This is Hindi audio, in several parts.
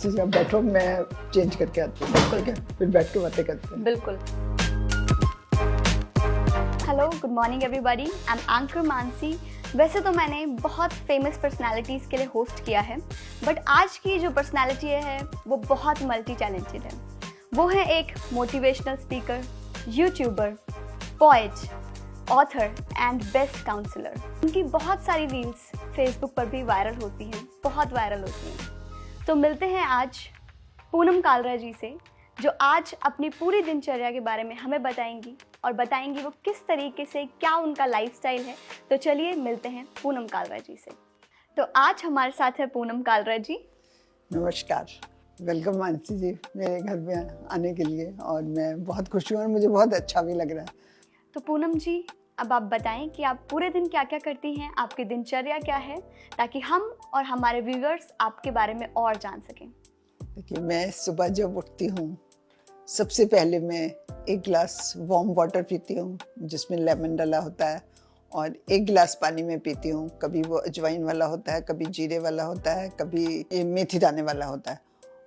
मानसी जी आप बैठो, मैं चेंज करके आती हूँ। ठीक है, फिर बैठ के बातें करते हैं। बिल्कुल। Hello, good morning everybody, I am anchor Mansi. वैसे तो मैंने बहुत फेमस पर्सनालिटीज़ के लिए होस्ट किया है, बट आज की जो पर्सनालिटी है वो बहुत मल्टी टैलेंटेड है। वो है एक motivational speaker, YouTuber, poet, author and best counsellor. उनकी बहुत सारी रील्स फेसबुक पर भी वायरल होती हैं, बहुत वायरल होती हैं। तो मिलते हैं आज पूनम कालरा जी से, जो आज अपनी पूरी दिनचर्या के बारे में हमें बताएंगी और बताएंगी वो किस तरीके से, क्या उनका लाइफस्टाइल है। तो चलिए मिलते हैं पूनम कालरा जी से। तो आज हमारे साथ है पूनम कालरा जी। नमस्कार, वेलकम मानसी जी मेरे घर में आने के लिए, और मैं बहुत खुश हूँ और मुझे बहुत अच्छा भी लग रहा है। तो पूनम जी, अब आप बताएं कि आप पूरे दिन क्या क्या करती हैं, आपकी दिनचर्या क्या है, ताकि हम और हमारे व्यूअर्स आपके बारे में और जान सकें। देखिए, मैं सुबह जब उठती हूँ सबसे पहले मैं एक गिलास वार्म वाटर पीती हूँ जिसमें लेमन डाला होता है, और एक गिलास पानी में पीती हूँ। कभी वो अजवाइन वाला होता है, कभी जीरे वाला होता है, कभी ये मेथी दाने वाला होता है।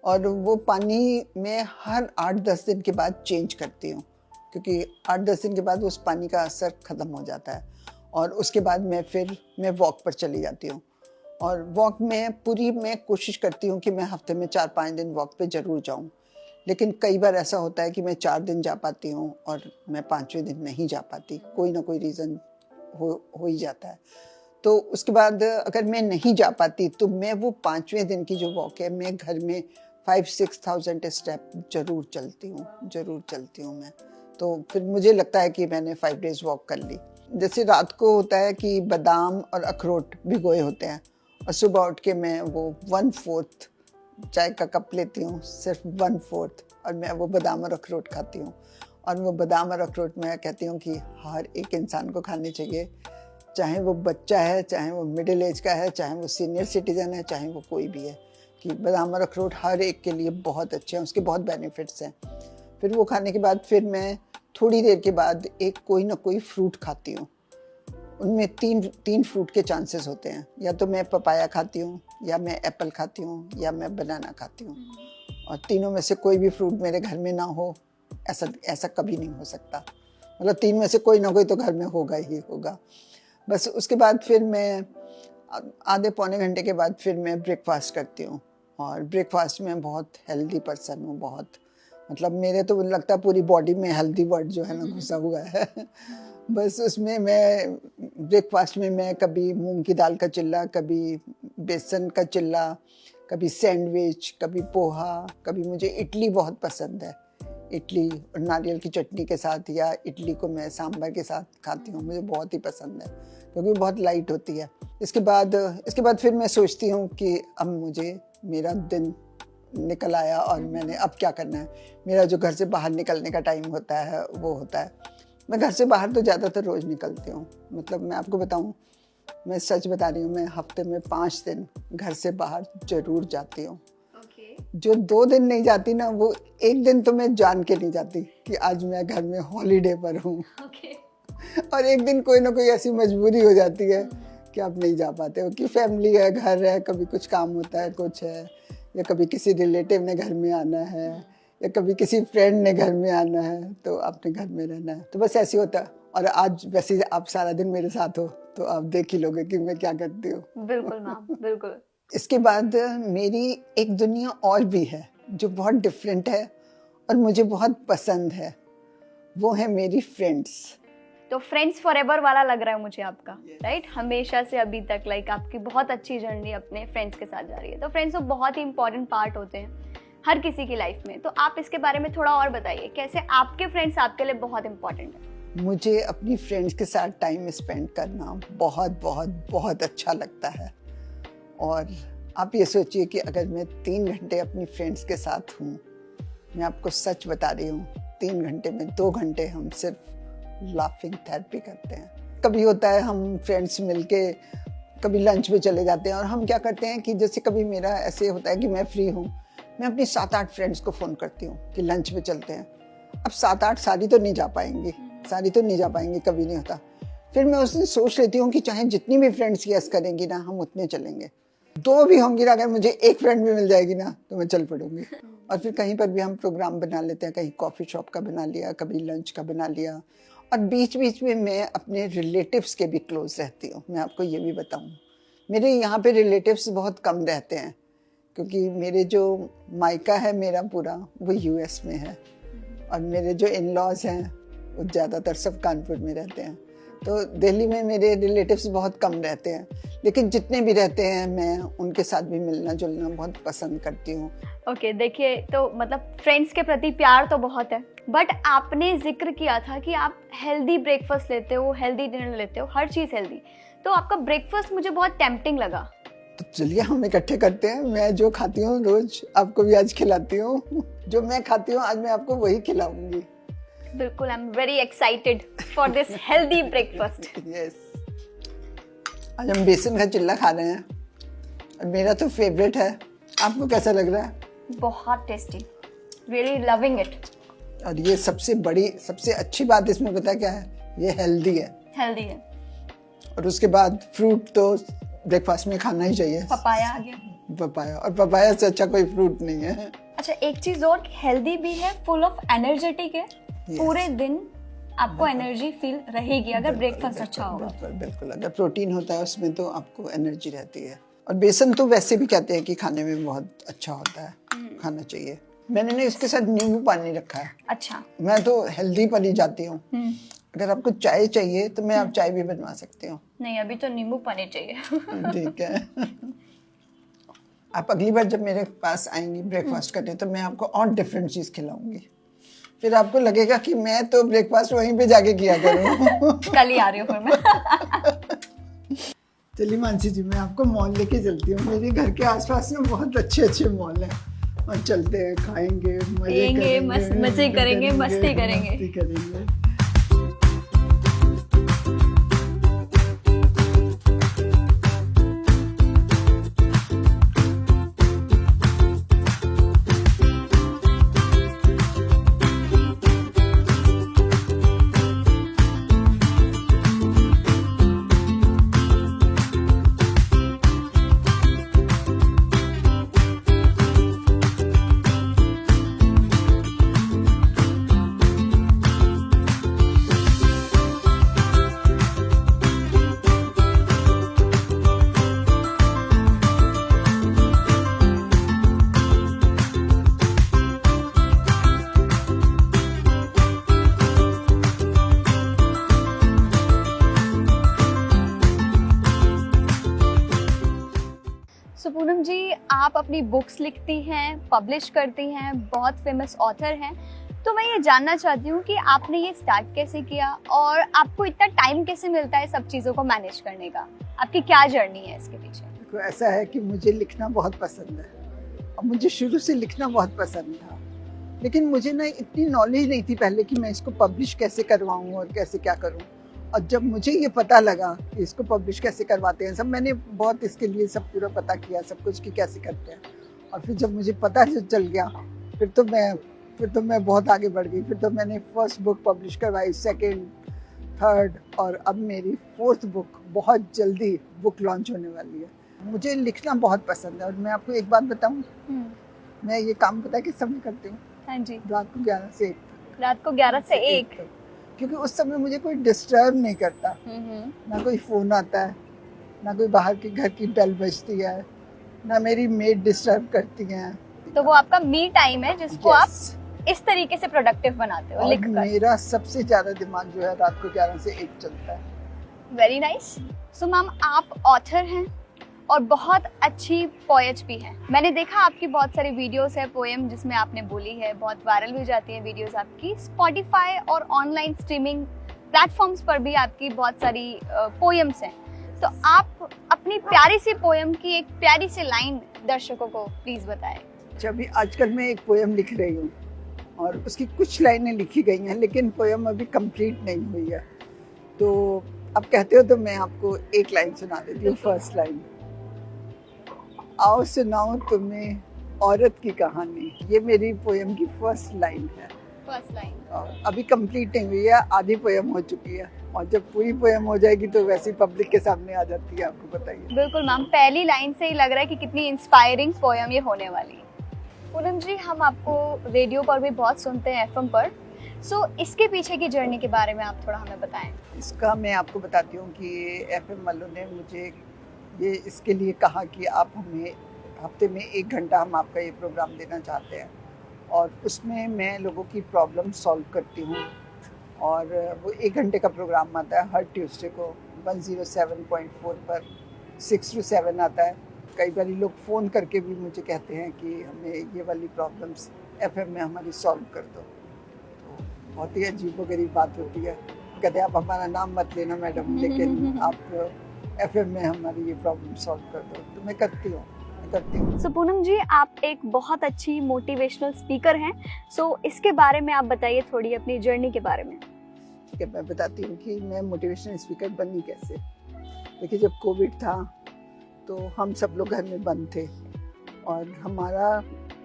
और वो पानी मैं हर 8-10 दिन के बाद चेंज करती हूँ, क्योंकि 8-10 दिन के बाद उस पानी का असर ख़त्म हो जाता है। और उसके बाद मैं वॉक पर चली जाती हूँ। और वॉक में मैं कोशिश करती हूँ कि मैं हफ्ते में 4-5 दिन वॉक पे ज़रूर जाऊँ। लेकिन कई बार ऐसा होता है कि मैं 4 दिन जा पाती हूँ और मैं 5वें दिन नहीं जा पाती, कोई ना कोई रीज़न हो ही जाता है। तो उसके बाद अगर मैं नहीं जा पाती तो मैं वो 5वें दिन की जो वॉक है, मैं घर में 5-6,000 स्टेप ज़रूर चलती हूँ मैं। तो फिर मुझे लगता है कि मैंने 5 डेज़ वॉक कर ली। जैसे रात को होता है कि बादाम और अखरोट भिगोए होते हैं, और सुबह उठ के मैं वो 1/4 चाय का कप लेती हूँ, सिर्फ 1/4, और मैं वो बादाम और अखरोट खाती हूँ। और वो बादाम और अखरोट मैं कहती हूँ कि हर एक इंसान को खाने चाहिए, चाहे वो बच्चा है, चाहे वो मिडिल एज का है, चाहे वो सीनियर सिटीज़न है, चाहे वो कोई भी है, कि बादाम और अखरोट हर एक के लिए बहुत अच्छे हैं, उसके बहुत बेनिफिट्स हैं। फिर वो खाने के बाद फिर मैं थोड़ी देर के बाद एक कोई ना कोई फ्रूट खाती हूँ। उनमें तीन फ्रूट के चांसेस होते हैं, या तो मैं पपाया खाती हूँ, या मैं एप्पल खाती हूँ, या मैं बनाना खाती हूँ। और तीनों में से कोई भी फ्रूट मेरे घर में ना हो, ऐसा कभी नहीं हो सकता। मतलब 3 में से कोई ना कोई तो घर में होगा ही होगा। बस उसके बाद फिर मैं आधे पौने घंटे के बाद फिर मैं ब्रेकफास्ट करती हूँ। और ब्रेकफास्ट में बहुत हेल्दी पर्सन हूँ, बहुत, मतलब मेरे तो लगता है पूरी बॉडी में हेल्दी वर्ड जो है ना घुसा हुआ है। बस उसमें मैं ब्रेकफास्ट में मैं कभी मूंग की दाल का चिल्ला, कभी बेसन का चिल्ला, कभी सैंडविच, कभी पोहा, कभी मुझे इडली बहुत पसंद है। इडली और नारियल की चटनी के साथ, या इडली को मैं सांभर के साथ खाती हूँ, मुझे बहुत ही पसंद है क्योंकि बहुत लाइट होती है। इसके बाद फिर मैं सोचती हूँ कि अब मुझे मेरा दिन निकल आया और मैंने अब क्या करना है। मेरा जो घर से बाहर निकलने का टाइम होता है वो होता है, मैं घर से बाहर तो ज़्यादातर रोज़ निकलती हूँ। मतलब मैं आपको बताऊँ, मैं सच बता रही हूँ, मैं हफ्ते में 5 दिन घर से बाहर ज़रूर जाती हूँ। जो 2 दिन नहीं जाती ना, वो 1 दिन तो मैं जान के नहीं जाती कि आज मैं घर में हॉलीडे पर हूँ। और 1 दिन कोई ना कोई ऐसी मजबूरी हो जाती है कि आप नहीं जा पाते हो, कि फैमिली है, घर है, कभी कुछ काम होता है, कुछ है, या कभी किसी रिलेटिव ने घर में आना है, या कभी किसी फ्रेंड ने घर में आना है, तो आपने घर में रहना है। तो बस ऐसे होता है। और आज वैसे आप सारा दिन मेरे साथ हो तो आप देख ही लोगे कि मैं क्या करती हूँ। बिल्कुल मैम, बिल्कुल। इसके बाद मेरी एक दुनिया और भी है जो बहुत डिफरेंट है और मुझे बहुत पसंद है, वो है मेरी फ्रेंड्स। तो फ्रेंड्स फॉरएवर वाला लग रहा है मुझे आपका, राइट? हमेशा से अभी तक लाइक आपकी बहुत अच्छी जर्नी अपने फ्रेंड्स के साथ जा रही है। तो फ्रेंड्स तो बहुत ही इंपॉर्टेंट पार्ट होते हैं हर किसी की लाइफ में। तो आप इसके बारे में थोड़ा और बताइए, कैसे आपके फ्रेंड्स आपके लिए बहुत इंपॉर्टेंट है? मुझे अपनी फ्रेंड्स के साथ टाइम स्पेंड करना बहुत बहुत बहुत अच्छा लगता है। और आप ये सोचिए कि अगर मैं 3 घंटे अपनी फ्रेंड्स के साथ हूँ, मैं आपको सच बता रही हूँ, 3 घंटे में 2 घंटे हम सिर्फ लाफिंग थेरेपी करते हैं। कभी होता है हम फ्रेंड्स मिलके कभी लंच पे चले जाते हैं, और हम क्या करते हैं कि जैसे कभी मेरा ऐसे होता है कि मैं फ्री हूँ, मैं अपनी 7-8 फ्रेंड्स को फ़ोन करती हूँ कि लंच पे चलते हैं। अब 7-8 सारी तो नहीं जा पाएंगी, कभी नहीं होता। फिर मैं उस दिन सोच लेती हूँ कि चाहे जितनी भी फ्रेंड्स यस करेंगी ना, हम उतने चलेंगे। दो भी होंगी ना, अगर मुझे एक फ्रेंड भी मिल जाएगी ना तो मैं चल पड़ूंगी। और फिर कहीं पर भी हम प्रोग्राम बना लेते हैं, कहीं कॉफ़ी शॉप का बना लिया, कभी लंच का बना लिया। और बीच बीच में मैं अपने रिलेटिव्स के भी क्लोज रहती हूँ। मैं आपको ये भी बताऊँ, मेरे यहाँ पे रिलेटिव्स बहुत कम रहते हैं, क्योंकि मेरे जो मायका है मेरा पूरा वो यूएस में है, और मेरे जो इन लॉज हैं वो ज़्यादातर सब कानपुर में रहते हैं। तो दिल्ली में मेरे रिलेटिव्स बहुत कम रहते हैं, लेकिन जितने भी रहते हैं मैं उनके साथ भी मिलना जुलना बहुत पसंद करती हूँ। ओके, देखिए तो मतलब फ्रेंड्स के प्रति प्यार तो बहुत है, बट आपने जिक्र किया था कि आप हेल्दी ब्रेकफास्ट लेते हो, हेल्दी डिनर लेते हो, हर चीज़ हेल्दी। तो आपका ब्रेकफास्ट मुझे बहुत टेम्पटिंग लगा। तो चलिए हम इकट्ठे करते हैं। मैं जो खाती हूँ रोज आपको भी आज खिलाती हूँ। जो मैं खाती हूँ आज मैं आपको वही खिलाऊंगी। बिल्कुल, I am very excited for this healthy breakfast. Yes, आज हम बेसन का चिल्ला खा रहे हैं और मेरा तो फेवरेट है। आपको कैसा लग रहा है? बहुत टेस्टी, रियली लविंग इट। और ये सबसे अच्छी बात इसमें पता क्या है, ये हेल्दी है। हेल्दी है। और उसके बाद फ्रूट तो ब्रेकफास्ट में खाना ही चाहिए। पपाया आ गया। पपाया, और पपाया से अच्छा कोई फ्रूट नहीं है। अच्छा, एक चीज और, हेल्दी भी है, फुल ऑफ एनर्जेटिक है। पूरे दिन आपको एनर्जी फील रहेगी अगर ब्रेकफास्ट अच्छा होगा। बिल्कुल, अगर प्रोटीन होता है उसमें तो आपको एनर्जी रहती है। और बेसन तो वैसे भी कहते हैं कि खाने में बहुत अच्छा होता है, खाना चाहिए। मैंने ना इसके साथ नींबू पानी रखा है। अच्छा, मैं तो हेल्दी पर ही जाती हूँ। अगर आपको चाय चाहिए तो मैं आप चाय भी बनवा सकती हूँ। नहीं, अभी तो नींबू पानी चाहिए। ठीक है। आप अगली बार जब मेरे पास आएंगी ब्रेकफास्ट करने तो मैं आपको और डिफरेंट चीज खिलाऊंगी। फिर आपको लगेगा कि मैं तो ब्रेकफास्ट वहीं पे जाके किया करूँ। कल ही आ रही हूँ फिर मैं। चलिए मानसी जी, मैं आपको मॉल लेके चलती हूँ। मेरे घर के आसपास में बहुत अच्छे मॉल हैं, और चलते हैं, खाएंगे, मजे करेंगे, मस्ती करेंगे। पूनम जी, आप अपनी बुक्स लिखती हैं, पब्लिश करती हैं, बहुत फेमस ऑथर हैं। तो मैं ये जानना चाहती हूँ कि आपने ये स्टार्ट कैसे किया और आपको इतना टाइम कैसे मिलता है सब चीज़ों को मैनेज करने का? आपकी क्या जर्नी है इसके पीछे? देखो, ऐसा है कि मुझे लिखना बहुत पसंद है, और मुझे शुरू से लिखना बहुत पसंद था, लेकिन मुझे ना इतनी नॉलेज नहीं थी पहले कि मैं इसको पब्लिश कैसे करवाऊँ और कैसे क्या करूँ। और जब मुझे ये पता लगा कि इसको पब्लिश कैसे करवाते हैं, सब मैंने बहुत इसके लिए सब पूरा पता किया, सब कुछ कि कैसे करते हैं। और फिर जब मुझे पता चल गया, फिर तो मैं बहुत आगे बढ़ गई। फिर तो मैंने फर्स्ट बुक पब्लिश करवाई, सेकंड, थर्ड, और अब मेरी फोर्थ बुक बहुत जल्दी बुक लॉन्च होने वाली है। मुझे लिखना बहुत पसंद है। और मैं आपको एक बात बताऊँ, मैं ये काम पता है किस समय करती हूँ? हाँ जी, रात को 11 से 1 तक। रात को 11 से 1? क्योंकि उस समय मुझे कोई डिस्टर्ब नहीं करता, ना कोई फोन आता है, ना कोई बाहर के घर की बेल बजती है, ना मेरी मेड डिस्टर्ब करती है। तो वो आपका मी टाइम है जिसको आप इस तरीके से प्रोडक्टिव बनाते हो लिखकर। मेरा सबसे ज्यादा दिमाग जो है रात को 11 से 1 चलता है। Very nice. सो मैम, आप ऑथर हैं और बहुत अच्छी पोएट भी है। मैंने देखा आपकी बहुत सारी वीडियोस है, पोएम जिसमें आपने बोली है, बहुत वायरल भी जाती है वीडियोस आपकी। स्पॉटिफाई और ऑनलाइन स्ट्रीमिंग प्लेटफॉर्म्स पर भी आपकी बहुत सारी पोएम्स हैं। तो आप अपनी प्यारी सी पोएम की एक प्यारी सी लाइन दर्शकों को प्लीज बताएं। अभी आजकल मैं एक पोएम लिख रही हूँ और उसकी कुछ लाइनें लिखी गई हैं, लेकिन पोएम अभी कंप्लीट नहीं हुई है। तो आप कहते हो तो मैं आपको एक लाइन सुना देती हूँ। फर्स्ट लाइन, आओ सुनाओ तुम्हें औरत की कहानी। ये मेरी पोएम की फर्स्ट लाइन है। फर्स्ट लाइन अभी कंप्लीट नहीं हुई है, आधी पोएम हो चुकी है और जब पूरी पोएम हो जाएगी तो वैसे ही पब्लिक के सामने आ जाती है, आपको बताइए। बिल्कुल मैम, पहली लाइन से ही लग रहा है कि कितनी इंस्पायरिंग पोयम ये होने वाली है। पूनम जी, हम आपको रेडियो पर भी बहुत सुनते हैं, एफएम पर। सो इसके पीछे की जर्नी के बारे में आप थोड़ा हमें बताएं। इसका मैं आपको बताती हूँ कि एफएम वालों ने मुझे ये इसके लिए कहा कि आप हमें हफ्ते में 1 घंटा हम आपका ये प्रोग्राम देना चाहते हैं, और उसमें मैं लोगों की प्रॉब्लम सॉल्व करती हूँ। और वो 1 घंटे का प्रोग्राम आता है हर ट्यूसडे को 107.4 पर 6 to 7 आता है। कई बार लोग फ़ोन करके भी मुझे कहते हैं कि हमें ये वाली प्रॉब्लम्स एफएम में हमारी सॉल्व कर दो। तो बहुत ही अजीबोगरीब बात होती है, कहते हैं आप हमारा नाम मत लेना मैडम, लेकिन आप एफएम में हमारी ये प्रॉब्लम सॉल्व कर दो। तो मैं करती हूँ। सो पूनम जी, आप एक बहुत अच्छी मोटिवेशनल स्पीकर हैं। सो इसके बारे में आप बताइए थोड़ी, अपनी जर्नी के बारे में। ठीक है, मैं बताती हूँ कि मैं मोटिवेशनल स्पीकर बनी कैसे। देखिए, जब कोविड था तो हम सब लोग घर में बंद थे, और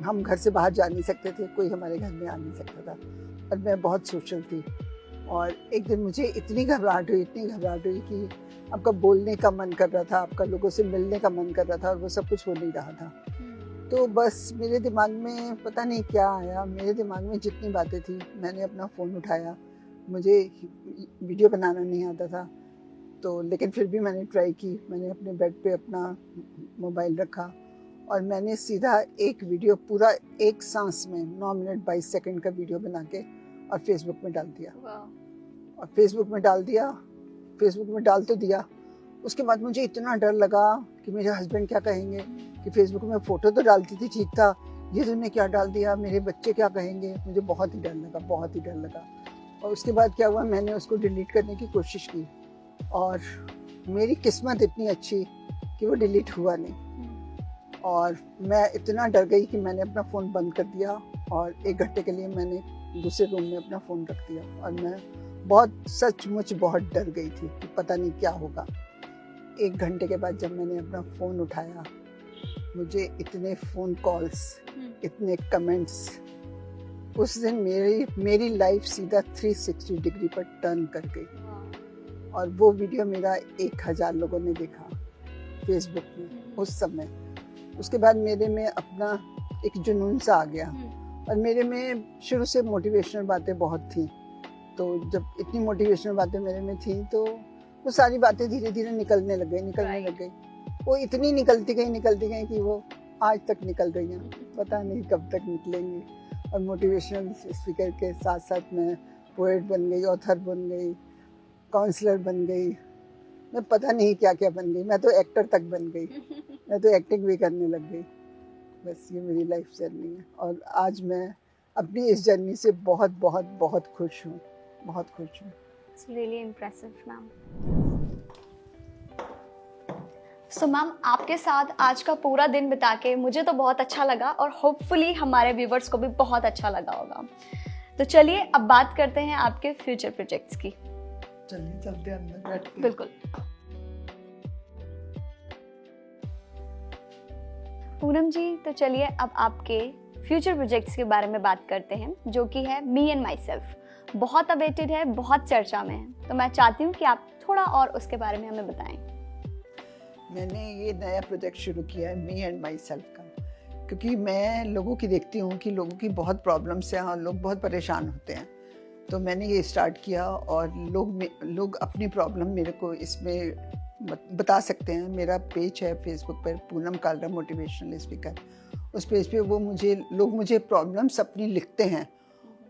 हम घर से बाहर जा नहीं सकते थे, कोई हमारे घर में आ नहीं सकता था, और मैं बहुत सोशल थी। और एक दिन मुझे इतनी घबराहट हुई कि आपका बोलने का मन कर रहा था, आपका लोगों से मिलने का मन कर रहा था, और वो सब कुछ हो नहीं रहा था। तो बस मेरे दिमाग में पता नहीं क्या आया, मेरे दिमाग में जितनी बातें थी, मैंने अपना फ़ोन उठाया। मुझे वीडियो बनाना नहीं आता था, तो लेकिन फिर भी मैंने ट्राई की। मैंने अपने बेड पे अपना मोबाइल रखा, और मैंने सीधा एक वीडियो पूरा एक सांस में 9 मिनट 22 सेकंड का वीडियो बना के और फेसबुक में डाल दिया। और फेसबुक में डाल तो दिया। उसके बाद मुझे इतना डर लगा कि मेरे हस्बैंड क्या कहेंगे, कि फेसबुक में फ़ोटो तो डालती थी, ठीक था, ये तूने क्या डाल दिया, मेरे बच्चे क्या कहेंगे। मुझे बहुत ही डर लगा। और उसके बाद क्या हुआ, मैंने उसको डिलीट करने की कोशिश की, और मेरी किस्मत इतनी अच्छी कि वो डिलीट हुआ नहीं। और मैं इतना डर गई कि मैंने अपना फ़ोन बंद कर दिया, और 1 घंटे के लिए मैंने दूसरे रूम में अपना फ़ोन रख दिया। और मैं सचमुच बहुत डर गई थी कि पता नहीं क्या होगा। 1 घंटे के बाद जब मैंने अपना फ़ोन उठाया, मुझे इतने फ़ोन कॉल्स, इतने कमेंट्स, उस दिन मेरी लाइफ सीधा 360 डिग्री पर टर्न कर गई। और वो वीडियो मेरा 1000 लोगों ने देखा फेसबुक में उस समय। उसके बाद मेरे में अपना एक जुनून सा आ गया, और मेरे में शुरू से मोटिवेशनल बातें बहुत थी। तो जब इतनी मोटिवेशनल बातें मेरे में थी, तो वो सारी बातें धीरे धीरे निकलने लग गई। वो इतनी निकलती गई कि वो आज तक निकल रही हैं, पता नहीं कब तक निकलेंगी। और मोटिवेशनल स्पीकर के साथ साथ मैं पोएट बन गई, ऑथर बन गई, काउंसलर बन गई, मैं पता नहीं क्या क्या बन गई। मैं तो एक्टर तक बन गई, मैं तो एक्टिंग भी करने लग गई। बस ये मेरी लाइफ जर्नी है, और आज मैं अपनी इस जर्नी से बहुत बहुत बहुत खुश हूँ। It's really impressive, ma'am. So ma'am, आपके साथ आज का पूरा दिन बिता के मुझे तो बहुत अच्छा लगा, और होपफुली हमारे व्यूवर्स को भी बहुत अच्छा लगा होगा। तो चलिए अब बात करते हैं आपके फ्यूचर प्रोजेक्ट्स की। चलिए चलते हैं अंदर बैठते हैं। बिल्कुल। पूनम जी, तो चलिए अब आपके फ्यूचर प्रोजेक्ट्स के बारे में बात करते हैं, जो कि है मी एंड माई सेल्फ। बहुत अवेटेड है, बहुत चर्चा में है, तो मैं चाहती हूँ कि आप थोड़ा और उसके बारे में हमें बताएं। मैंने ये नया प्रोजेक्ट शुरू किया है मी एंड माई सेल्फ का, क्योंकि मैं लोगों की देखती हूँ कि लोगों की बहुत प्रॉब्लम्स हैं और लोग बहुत परेशान होते हैं। तो मैंने ये स्टार्ट किया, और लोग अपनी प्रॉब्लम मेरे को इसमें बता सकते हैं। मेरा पेज है फेसबुक पर, पूनम कालरा मोटिवेशनल स्पीकर। उस पेज पे लोग मुझे प्रॉब्लम्स अपनी लिखते हैं,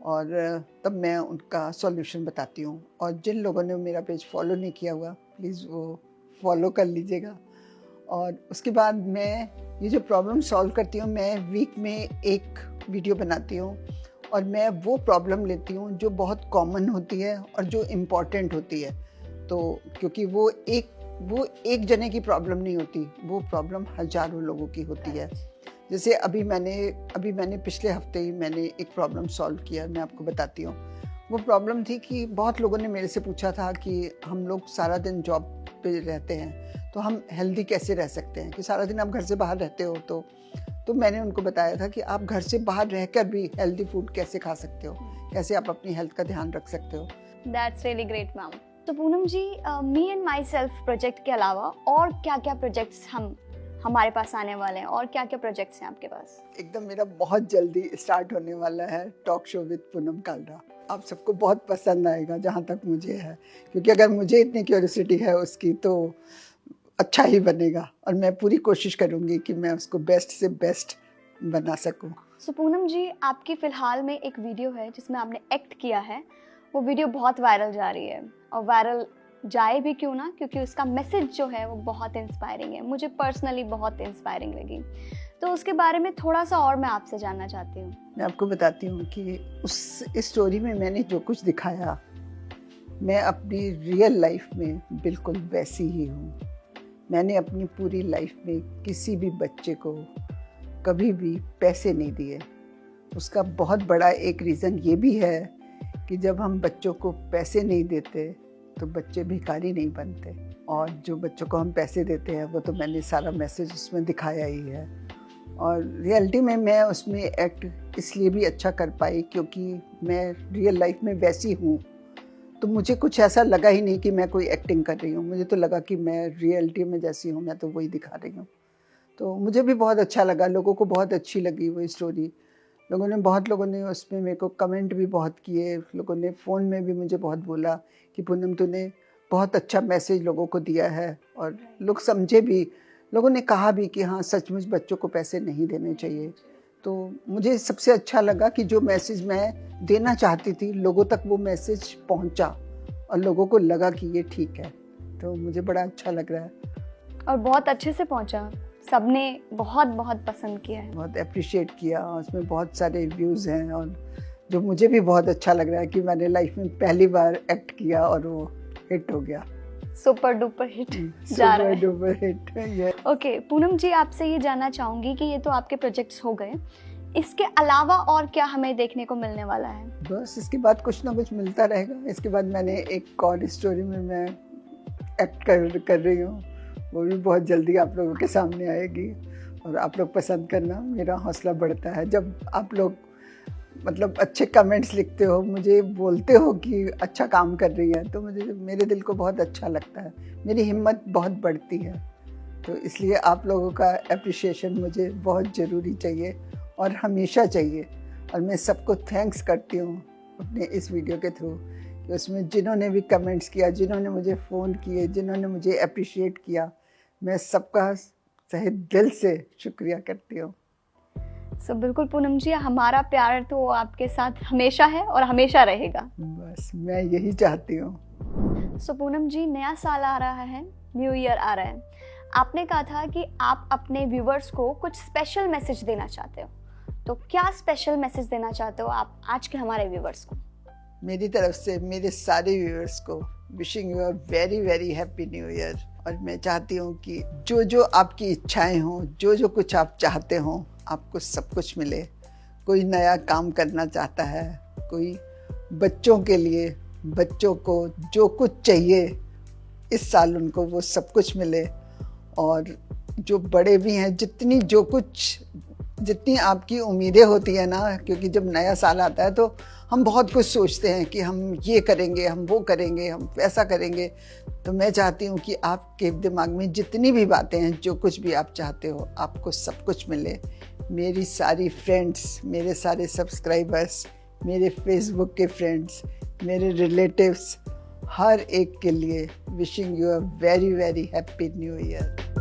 और तब मैं उनका सॉल्यूशन बताती हूँ। और जिन लोगों ने मेरा पेज फॉलो नहीं किया हुआ, प्लीज़ वो फॉलो कर लीजिएगा। और उसके बाद मैं ये जो प्रॉब्लम सॉल्व करती हूँ, मैं वीक में एक वीडियो बनाती हूँ, और मैं वो प्रॉब्लम लेती हूँ जो बहुत कॉमन होती है और जो इम्पॉर्टेंट होती है। तो क्योंकि वो एक जने की प्रॉब्लम नहीं होती, वो प्रॉब्लम हज़ारों लोगों की होती है। जैसे अभी मैंने पिछले हफ्ते ही मैंने एक प्रॉब्लम सॉल्व किया, मैं आपको बताती हूँ। वो प्रॉब्लम थी कि बहुत लोगों ने मेरे से पूछा था कि हम लोग सारा दिन जॉब पे रहते हैं, तो हम हेल्दी कैसे रह सकते हैं, कि सारा दिन आप घर से बाहर रहते हो। तो मैंने उनको बताया था कि आप घर से बाहर रहकर भी हेल्दी फूड कैसे खा सकते हो, कैसे आप अपनी हेल्थ का ध्यान रख सकते हो। That's really great ma'am. तो Poonam ji, me and myself project के अलावा और क्या क्या प्रोजेक्ट्स हमारे पास आने वाले हैं, और क्या क्या प्रोजेक्ट्स हैं आपके पास? एकदम मेरा बहुत जल्दी स्टार्ट होने वाला है talk show with Poonam Kalra. आप सबको बहुत पसंद आएगा जहाँ तक मुझे है, क्योंकि अगर मुझे इतनी क्यूरियोसिटी है उसकी तो अच्छा ही बनेगा, और मैं पूरी कोशिश करूँगी कि मैं उसको बेस्ट से बेस्ट बना सकूँ। सो पूनम जी, आपकी फ़िलहाल में एक वीडियो है जिसमें आपने एक्ट किया है। वो वीडियो बहुत वायरल जा रही है, और वायरल जाए भी क्यों ना, क्योंकि उसका मैसेज जो है वो बहुत इंस्पायरिंग है। मुझे पर्सनली बहुत इंस्पायरिंग लगी, तो उसके बारे में थोड़ा सा और मैं आपसे जानना चाहती हूँ। मैं आपको बताती हूँ कि इस स्टोरी में मैंने जो कुछ दिखाया, मैं अपनी रियल लाइफ में बिल्कुल वैसी ही हूँ। मैंने अपनी पूरी लाइफ में किसी भी बच्चे को कभी भी पैसे नहीं दिए। उसका बहुत बड़ा एक रीज़न ये भी है कि जब हम बच्चों को पैसे नहीं देते तो बच्चे भिखारी नहीं बनते, और जो बच्चों को हम पैसे देते हैं वो तो मैंने सारा मैसेज उसमें दिखाया ही है। और रियलिटी में मैं उसमें एक्ट इसलिए भी अच्छा कर पाई क्योंकि मैं रियल लाइफ में वैसी हूँ, तो मुझे कुछ ऐसा लगा ही नहीं कि मैं कोई एक्टिंग कर रही हूँ। मुझे तो लगा कि मैं रियलिटी में जैसी हूँ मैं तो वही दिखा रही हूँ। तो मुझे भी बहुत अच्छा लगा, लोगों को बहुत अच्छी लगी वो स्टोरी। बहुत लोगों ने उसमें मेरे को कमेंट भी बहुत किए, लोगों ने फ़ोन में भी मुझे बहुत बोला कि पूनम तूने बहुत अच्छा मैसेज लोगों को दिया है, और लोग समझे भी। लोगों ने कहा भी कि हाँ सचमुच बच्चों को पैसे नहीं देने चाहिए। तो मुझे सबसे अच्छा लगा कि जो मैसेज मैं देना चाहती थी लोगों तक वो मैसेज पहुंचा, और लोगों को लगा कि ये ठीक है। तो मुझे बड़ा अच्छा लग रहा है, और बहुत अच्छे से पहुंचा। सबने बहुत बहुत पसंद किया है, बहुत अप्रिशिएट किया। उसमें बहुत सारे व्यूज़ हैं, और जो मुझे भी बहुत अच्छा लग रहा है कि मैंने लाइफ में पहली बार एक्ट किया और वो हिट हो गया। सुपर डुपर हिट जा रहा है। सुपर डुपर हिट ये। ओके पूनम जी, आपसे ये जानना चाहूँगी कि ये तो आपके प्रोजेक्ट्स हो गए, इसके अलावा और क्या हमें देखने को मिलने वाला है? बस इसके बाद कुछ ना कुछ मिलता रहेगा। इसके बाद मैंने एक और स्टोरी में मैं एक्ट कर रही हूँ, वो भी बहुत जल्दी आप लोगों के सामने आएगी, और आप लोग पसंद करना। मेरा हौसला बढ़ता है जब आप लोग मतलब अच्छे कमेंट्स लिखते हो, मुझे बोलते हो कि अच्छा काम कर रही है, तो मुझे मेरे दिल को बहुत अच्छा लगता है, मेरी हिम्मत बहुत बढ़ती है। तो इसलिए आप लोगों का अप्रिशिएशन मुझे बहुत ज़रूरी चाहिए और हमेशा चाहिए। और मैं सबको थैंक्स करती हूँ अपने इस वीडियो के थ्रू कि उसमें जिन्होंने भी कमेंट्स किया, जिन्होंने मुझे फ़ोन किए, जिन्होंने मुझे अप्रिशिएट किया, मैं सबका सही दिल से शुक्रिया करती हूँ। सो बिल्कुल पूनम जी, हमारा प्यार तो आपके साथ हमेशा है और हमेशा रहेगा। बस मैं यही चाहती हूँ। सो पूनम जी, नया साल आ रहा है, न्यू ईयर आ रहा है। आपने कहा था कि आप अपने व्यूवर्स को कुछ स्पेशल मैसेज देना चाहते हो, तो क्या स्पेशल मैसेज देना चाहते हो आप आज के हमारे व्यूवर्स को? मेरी तरफ से मेरे सारे व्यूअर्स को wishing you a very very happy new year. और मैं चाहती हूँ कि जो जो आपकी इच्छाएं हों, जो जो कुछ आप चाहते हों, आपको सब कुछ मिले। कोई नया काम करना चाहता है, कोई बच्चों के लिए, बच्चों को जो कुछ चाहिए इस साल उनको वो सब कुछ मिले। और जो बड़े भी हैं, जितनी आपकी उम्मीदें होती है ना, क्योंकि जब नया साल आता है तो हम बहुत कुछ सोचते हैं कि हम ये करेंगे, हम वो करेंगे, हम वैसा करेंगे। तो मैं चाहती हूँ कि आपके दिमाग में जितनी भी बातें हैं, जो कुछ भी आप चाहते हो, आपको सब कुछ मिले। मेरी सारी फ्रेंड्स, मेरे सारे सब्सक्राइबर्स, मेरे फेसबुक के फ्रेंड्स, मेरे रिलेटिव्स, हर एक के लिए wishing you a very very happy new year.